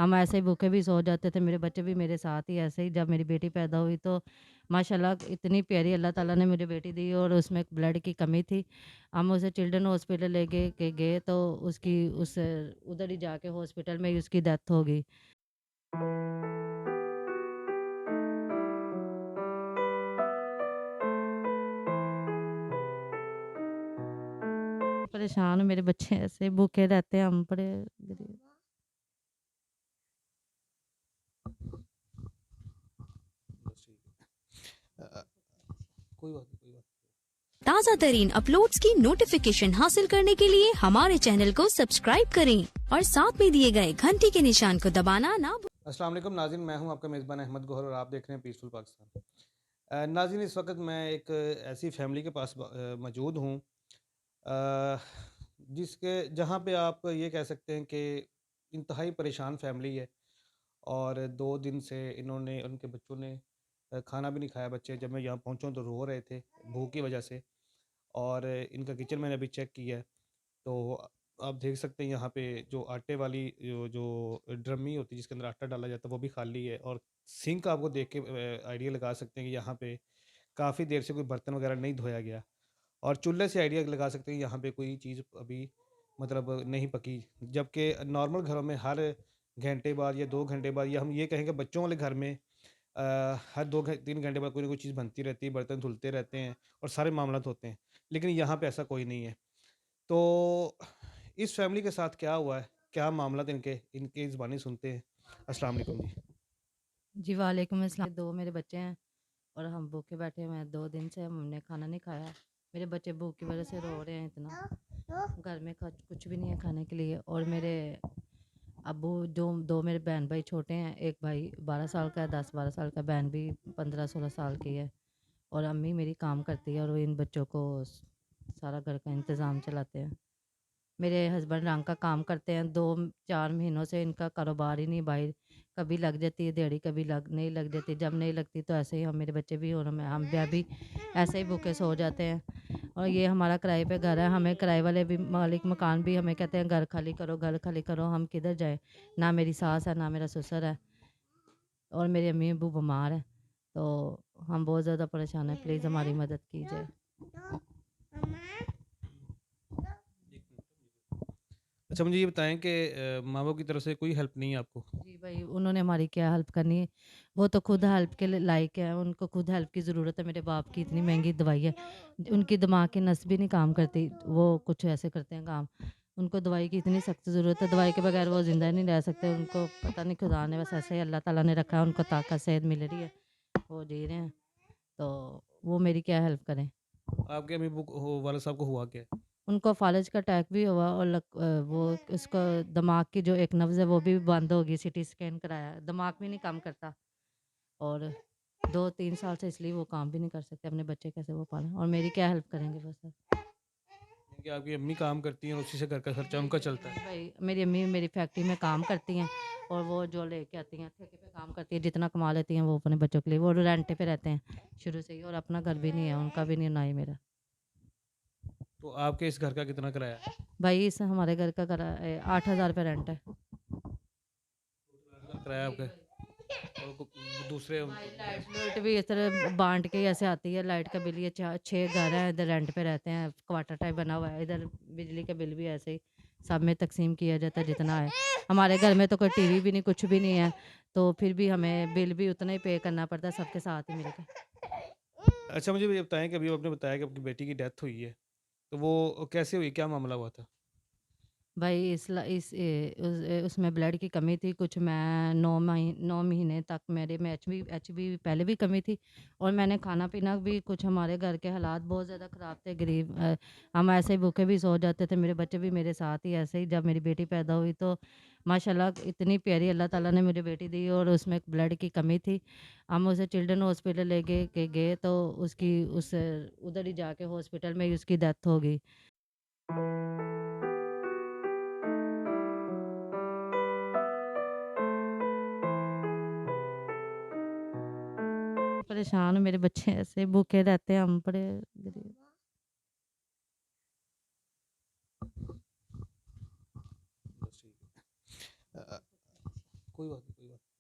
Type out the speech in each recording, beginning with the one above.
हम ऐसे ही भूखे भी सो जाते थे, मेरे बच्चे भी मेरे साथ ही ऐसे ही। जब मेरी बेटी पैदा हुई तो माशाल्लाह इतनी प्यारी अल्लाह ताला ने मुझे बेटी दी, और उसमें ब्लड की कमी थी। हम उसे चिल्ड्रन हॉस्पिटल ले गए तो उसकी उस उधर ही जाके हॉस्पिटल में ही उसकी डेथ हो गई। परेशान हूँ, मेरे बच्चे ऐसे भूखे रहते हैं, हम बड़े गरीब। बस ठीक है। कोई बात नहीं, कोई बात ताज़ा तरीन अपलोड्स की नोटिफिकेशन हासिल करने के लिए हमारे चैनल को सब्सक्राइब करें और साथ में दिए गए घंटी के निशान को दबाना ना भूलें। अस्सलाम वालेकुम नाज़रीन, मैं हूं आपका मेज़बान अहमद गौहर और आप देख रहे हैं पीसफुल पाकिस्तान। नाज़रीन, इस वक्त मैं एक ऐसी फैमिली के पास मौजूद हूं, जिसके जहां पे आप ये कह सकते हैं कि इंतहाई परेशान फैमिली है। और 2 दिन से इन्होंने उनके बच्चों ने खाना भी नहीं खाया। बच्चे जब मैं यहाँ पहुँचा तो रो रहे थे भूख की वजह से। और इनका किचन मैंने अभी चेक किया है, तो आप देख सकते हैं यहाँ पे जो आटे वाली जो जो ड्रमी होती है जिसके अंदर आटा डाला जाता है वो भी खाली है। और सिंक आपको देख के आइडिया लगा सकते हैं कि यहाँ पे काफ़ी देर से कोई बर्तन वगैरह नहीं धोया गया। और चूल्हे से आइडिया लगा सकते हैं यहाँ पे कोई चीज़ अभी मतलब नहीं पकी। जबकि नॉर्मल घरों में हर घंटे बाद या 2 घंटे बाद, या हम ये कहें कि बच्चों वाले घर में हर 3 घंटे बाद कोई ना कोई चीज़ बनती रहती है, बर्तन धुलते रहते हैं और सारे मामलात होते हैं। लेकिन यहाँ पे ऐसा कोई नहीं है। तो इस फैमिली के साथ क्या हुआ है? क्या मामलात इनके इनकी ज़ुबानी सुनते हैं। अस्सलाम वालेकुम जी। जी वालेकुम अस्सलाम। 2 मेरे बच्चे हैं और हम भूखे बैठे हुए हैं, 2 दिन से हमने खाना नहीं खाया। मेरे बच्चे भूख की वजह से रो रहे हैं इतना। घर में कुछ भी नहीं है खाने के लिए। और मेरे अब्बू, जो 2 मेरे बहन भाई छोटे हैं, एक भाई 12 साल का है, 10-12 साल का, बहन भी 15-16 साल की है। और अम्मी मेरी काम करती है और वो इन बच्चों को सारा घर का इंतज़ाम चलाते हैं। मेरे हस्बैंड रंग का काम करते हैं, 2-4 महीनों से इनका कारोबार ही नहीं भाई। कभी लग जाती है दिहाड़ी, कभी नहीं लग जाती। जब नहीं लगती तो ऐसे ही हम, मेरे बच्चे भी और हम भी ऐसे ही भूखे सो जाते हैं। और ये हमारा किराए पे घर है, हमें किराए वाले भी, मालिक मकान भी हमें कहते हैं घर खाली करो, घर खाली करो। हम किधर जाए? ना मेरी सास है, ना मेरा ससुर है, और मेरी अम्मी अब्बू बीमार है। तो हम बहुत ज़्यादा परेशान हैं, प्लीज़ हमारी मदद कीजिए। अच्छा, मुझे ये बताएँ कि माँ-बाप की तरफ से कोई हेल्प नहीं है आपको? जी भाई, उन्होंने हमारी क्या हेल्प करनी है? वो तो खुद हेल्प के लायक है, उनको खुद हेल्प की ज़रूरत है। मेरे बाप की इतनी महँगी दवाई है, उनकी दिमाग की नस भी नहीं काम करती, वो कुछ ऐसे करते हैं काम। उनको दवाई की इतनी सख्त ज़रूरत है, दवाई के बगैर वो ज़िंदा नहीं रह सकते। उनको पता नहीं, खुदा ने बस ऐसे ही अल्लाह ताला ने रखा है, उनको ताकत सेहत मिल रही है, वो जी रहे हैं। तो वो मेरी क्या हेल्प करें? आपके अम्मी-अब्बू को हो वाले साहब को हुआ क्या है? उनको फ़ालज का अटैक भी हुआ, और वो उसका दिमाग की जो एक नब्ज़ है वो भी बंद हो गई, सीटी स्कैन कराया, दिमाग भी नहीं काम करता। और 2-3 साल से इसलिए वो काम भी नहीं कर सकते, अपने बच्चे कैसे वो पालें, और मेरी क्या हेल्प करेंगे वो सर? कि आपकी अम्मी काम करती हैं और उसी से घर का खर्चा जी, उनका जी, चलता जी है। भाई, मेरी अम्मी मेरी फैक्ट्री में काम करती हैं, और वो जो लेके आती हैं ठेके पे काम करती हैं, जितना कमा लेती हैं वो अपने बच्चों के लिए, वो रेंट पे रहते हैं शुरू से ही, और अपना घर भी नहीं है, उनका भी नहीं, ना ही मेरा। तो आपके इस घर का कितना किराया है? भाई इस हमारे घर का 8,000 रुपये रेंट है। किराया जी आपका भाई। और दूसरे भाई लाइट लुइट भी इस तरह बाँट के ही ऐसे आती है, लाइट का बिल ये 6 घर हैं, इधर रेंट पे रहते हैं, क्वार्टर टाइप बना हुआ है, इधर बिजली का बिल भी ऐसे ही सब में तकसीम किया जाता है जितना है। हमारे घर में तो कोई टीवी भी नहीं, कुछ भी नहीं है, तो फिर भी हमें बिल भी उतना ही पे करना पड़ता है सबके साथ ही मिलके। अच्छा, मुझे ये बताएँ कि अभी आपने बताया कि आपकी बेटी की डेथ हुई है, तो वो कैसे हुई? क्या मामला हुआ था? भाई उसमें ब्लड की कमी थी कुछ। मैं 9 महीने तक मेरे में एचबी पहले भी कमी थी, और मैंने खाना पीना भी कुछ, हमारे घर के हालात बहुत ज़्यादा ख़राब थे, गरीब, हम ऐसे ही भूखे भी सो जाते थे, मेरे बच्चे भी मेरे साथ ही ऐसे ही। जब मेरी बेटी पैदा हुई तो माशाल्लाह इतनी प्यारी अल्लाह ताला ने मुझे बेटी दी, और उसमें ब्लड की कमी थी। हम उसे चिल्ड्रन हॉस्पिटल गए तो उसकी उस उधर ही जाके हॉस्पिटल में ही उसकी डेथ हो गई। परेशान हूँ, मेरे बच्चे ऐसे भूखे रहते हैं, हम बड़े गरीब। बस ठीक है। कोई बात नहीं, कोई बात नहीं।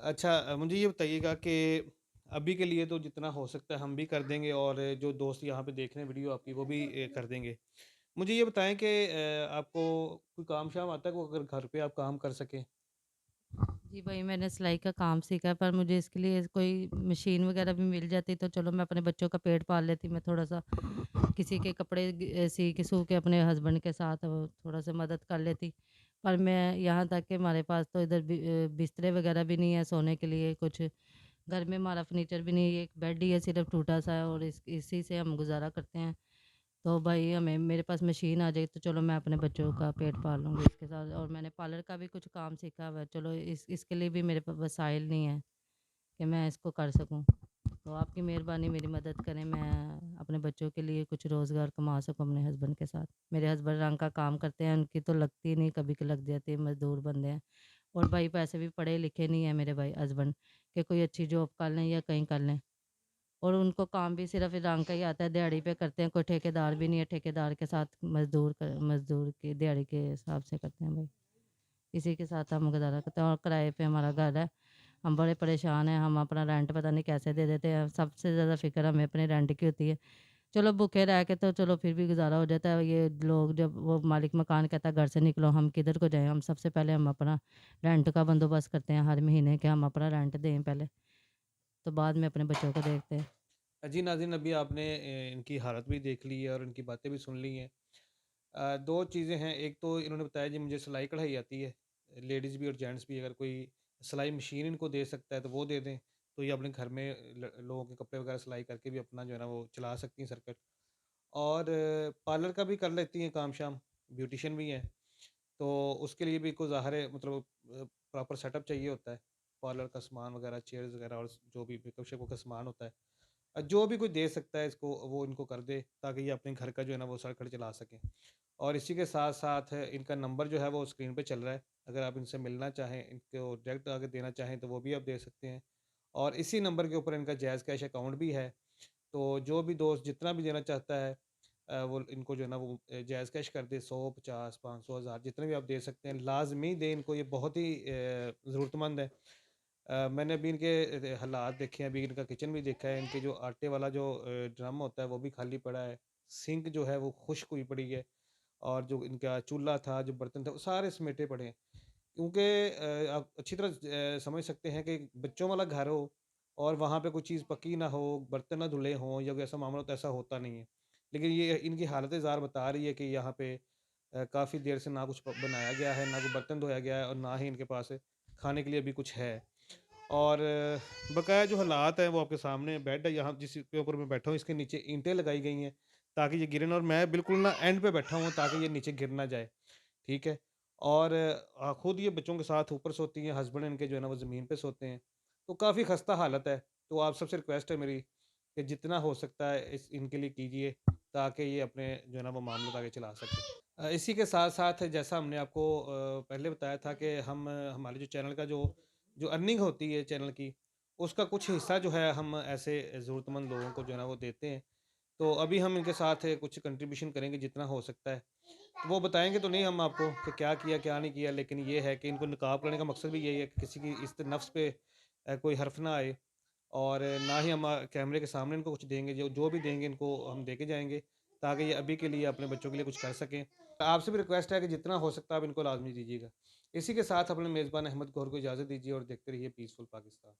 अच्छा, मुझे ये बताइएगा कि अभी के लिए तो जितना हो सकता है हम भी कर देंगे, और जो दोस्त यहाँ पे देख रहे हैं वीडियो आपकी वो भी कर देंगे। मुझे ये बताएँ कि आपको कोई काम शाम आता है, को अगर घर पे आप काम कर सकें? जी भाई, मैंने सिलाई का काम सीखा है, पर मुझे इसके लिए कोई मशीन वगैरह भी मिल जाती तो चलो मैं अपने बच्चों का पेट पाल लेती। मैं थोड़ा-सा किसी के कपड़े सी के अपने हस्बैंड के साथ थोड़ा-सा मदद कर लेती। पर मैं यहाँ तक कि हमारे पास तो इधर बिस्तरे वगैरह भी नहीं है सोने के लिए कुछ। घर में हमारा फर्नीचर भी नहीं है, एक बेड ही है सिर्फ़ टूटा-सा, और इसी से हम गुज़ारा करते हैं। तो भाई हमें मेरे पास मशीन आ जाए तो चलो मैं अपने बच्चों का पेट पाल लूँगी इसके साथ, और मैंने पार्लर का भी कुछ काम सीखा हुआ है। चलो इसके लिए भी मेरे पास वसाइल नहीं है कि मैं इसको कर सकूँ। तो आपकी मेहरबानी मेरी मदद करें, मैं अपने बच्चों के लिए कुछ रोज़गार कमा सकूँ अपने हस्बैंड के साथ। मेरे हस्बैंड रंग का काम करते हैं, उनकी तो लगती नहीं, कभी की लग जाती है, मज़दूर बंदे हैं। और भाई पैसे भी पढ़े लिखे नहीं है मेरे भाई हस्बैंड, कि कोई अच्छी जॉब कर लें या कहीं कर लें। और उनको काम भी सिर्फ़ रंग का ही आता है, दिहाड़ी पे करते हैं, कोई ठेकेदार भी नहीं है, ठेकेदार के साथ मज़दूर की दिहाड़ी के हिसाब से करते हैं भाई। इसी के साथ हम गुज़ारा करते हैं, और किराए पे हमारा घर है। हम बड़े परेशान हैं, हम अपना रेंट पता नहीं कैसे दे देते हैं, सबसे ज़्यादा फ़िक्र हमें अपने रेंट की होती है। चलो भूखे रह के तो चलो फिर भी गुज़ारा हो जाता है, ये लोग जब वो मालिक मकान कहता है घर से निकलो, हम किधर को जाएँ? हम सबसे पहले हम अपना रेंट का बंदोबस्त करते हैं हर महीने कि हम अपना रेंट दें पहले, तो बाद में अपने बच्चों को देखते हैं। जी नाज़रीन, अभी आपने इनकी हालत भी देख ली है और इनकी बातें भी सुन ली हैं। 2 चीज़ें हैं, एक तो इन्होंने बताया जी मुझे सिलाई कढ़ाई आती है, लेडीज़ भी और जेंट्स भी, अगर कोई सिलाई मशीन इनको दे सकता है तो वो दे दें, तो ये अपने घर में लोगों के कपड़े वगैरह सिलाई करके भी अपना जो है ना वो चला सकती हैं सर्कट। और पार्लर का भी कर लेती हैं काम शाम, ब्यूटिशियन भी हैं, तो उसके लिए भी कोई ज़ाहिर है मतलब प्रॉपर सेटअप चाहिए होता है, पार्लर का सामान वगैरह, चेयर्स वगैरह और जो भी मेकअप शेकअप का सामान होता है। जो भी कोई दे सकता है इसको, वो इनको कर दे, ताकि ये अपने घर का जो है ना वो सर्कल चला सकें। और इसी के साथ-साथ इनका नंबर जो है वो स्क्रीन पे चल रहा है। अगर आप इनसे मिलना चाहें, इनको डायरेक्ट आके देना चाहें तो वो भी आप दे सकते हैं। और इसी नंबर के ऊपर इनका जैज़ कैश अकाउंट भी है। तो जो भी दोस्त जितना भी देना चाहता है वो इनको जो है ना वो जायज़ कैश कर दे, 100, 50, 500, 1000 जितने भी आप दे सकते हैं, लाज़मी दें इनको, ये बहुत ही ज़रूरतमंद है। मैंने अभी इनके हालात देखे हैं, अभी इनका किचन भी देखा है, इनके जो आटे वाला जो ड्रम होता है वो भी खाली पड़ा है, सिंक जो है वो खुश्क हुई पड़ी है, और जो इनका चूल्हा था, जो बर्तन थे, वो सारे समेटे पड़े हैं। क्योंकि आप अच्छी तरह समझ सकते हैं कि बच्चों वाला घर हो और वहाँ पे कोई चीज़ पकी ना हो, बर्तन ना धुले हों या कोई ऐसा मामला हो, तो ऐसा होता नहीं है। लेकिन ये इनकी हालत ज़ार बता रही है कि यहाँ पे काफ़ी देर से ना कुछ बनाया गया है, ना कोई बर्तन धोया गया है, और ना ही इनके पास खाने के लिए अभी कुछ है। और बकाया जो हालात हैं वो आपके सामने है। बेड है यहाँ जिसके ऊपर मैं बैठा हूँ, इसके नीचे ईंटें लगाई गई हैं ताकि ये गिरे ना, और मैं बिल्कुल ना एंड पे बैठा हूँ ताकि ये नीचे गिर ना जाए। ठीक है? और खुद ये बच्चों के साथ ऊपर सोती हैं, हस्बैंड इनके जो है ना वो ज़मीन पे सोते हैं। तो काफ़ी ख़स्ता हालत है। तो आप सबसे रिक्वेस्ट है मेरी कि जितना हो सकता है इस इनके लिए कीजिए, ताकि ये अपने जो है ना वो मामले आगे चला सकें। इसी के साथ-साथ जैसा हमने आपको पहले बताया था कि हम हमारे जो चैनल का जो अर्निंग होती है चैनल की, उसका कुछ हिस्सा जो है हम ऐसे ज़रूरतमंद लोगों को जो है ना वो देते हैं। तो अभी हम इनके साथ कुछ कंट्रीब्यूशन करेंगे जितना हो सकता है। तो वो बताएँगे तो नहीं हम आपको कि क्या किया, क्या नहीं किया, लेकिन ये है कि इनको नकाब करने का मकसद भी यही है कि किसी की इस नफ्स पे कोई हर्फ ना आए, और ना ही हम कैमरे के सामने इनको कुछ देंगे, जो जो भी देंगे इनको हम देके जाएँगे, ताकि ये अभी के लिए अपने बच्चों के लिए कुछ कर सकें। आपसे भी रिक्वेस्ट है कि जितना हो सकता है आप इनको लाज़मी दीजिएगा। इसी के साथ अपने मेज़बान अहमद गौहर को इजाज़त दीजिए और देखते रहिए पीसफुल पाकिस्तान।